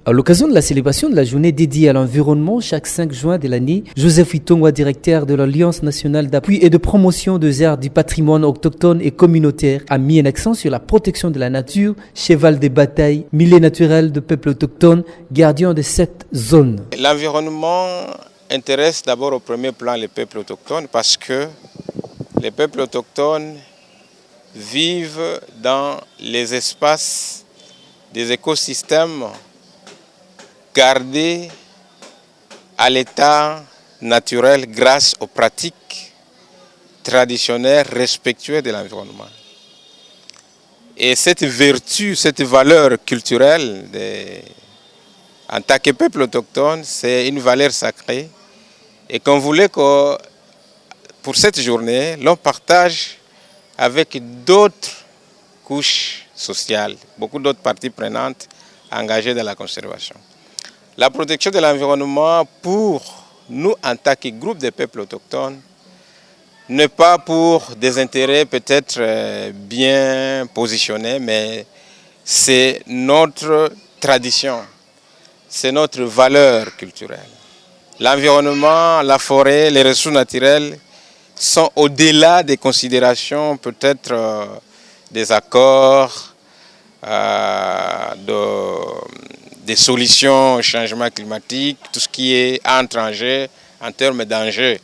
À l'occasion de la célébration de la journée dédiée à l'environnement chaque 5 juin de l'année, Joseph Itongwa, directeur de l'Alliance nationale d'appui et de promotion des aires du patrimoine autochtone et communautaire, a mis un accent sur la protection de la nature, cheval de bataille, milieu naturel de peuples autochtones, gardien de cette zone. L'environnement intéresse d'abord au premier plan les peuples autochtones parce que les peuples autochtones vivent dans les espaces des écosystèmes gardés à l'état naturel grâce aux pratiques traditionnelles respectueuses de l'environnement. Et cette vertu, cette valeur culturelle, en tant que peuple autochtone, c'est une valeur sacrée. Et qu'on voulait que pour cette journée, l'on partage avec d'autres couches sociales, beaucoup d'autres parties prenantes engagées dans la conservation. La protection de l'environnement pour nous en tant que groupe de peuples autochtones n'est pas pour des intérêts peut-être bien positionnés, mais c'est notre tradition, c'est notre valeur culturelle. L'environnement, la forêt, les ressources naturelles sont au-delà des considérations peut-être des accords, des solutions au changement climatique, tout ce qui est entre en jeu en termes d'enjeux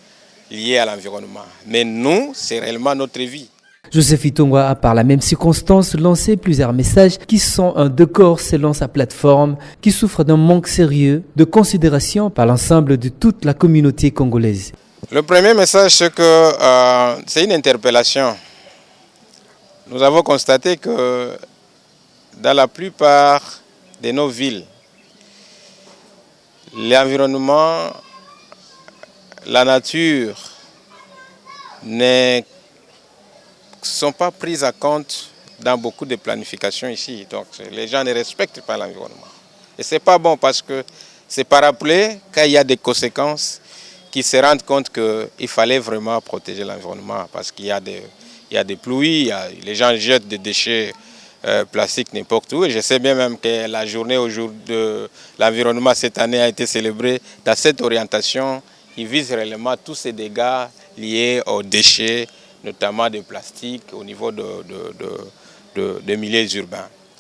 liés à l'environnement. Mais nous, c'est réellement notre vie. Joseph Itongwa a par la même circonstance lancé plusieurs messages qui sont un décor selon sa plateforme, qui souffre d'un manque sérieux de considération par l'ensemble de toute la communauté congolaise. Le premier message, c'est que c'est une interpellation. Nous avons constaté que dans la plupart de nos villes, l'environnement, la nature ne sont pas prises en compte dans beaucoup de planifications ici. Donc les gens ne respectent pas l'environnement. Et ce n'est pas bon parce que c'est pas rappelé qu'il y a des conséquences qui se rendent compte qu'il fallait vraiment protéger l'environnement parce qu'il y a des pluies, les gens jettent des déchets plastiques n'importe où. Et je sais bien même que la journée au jour de l'environnement cette année a été célébrée dans cette orientation qui vise réellement tous ces dégâts liés aux déchets, notamment de plastique au niveau des milieux urbains.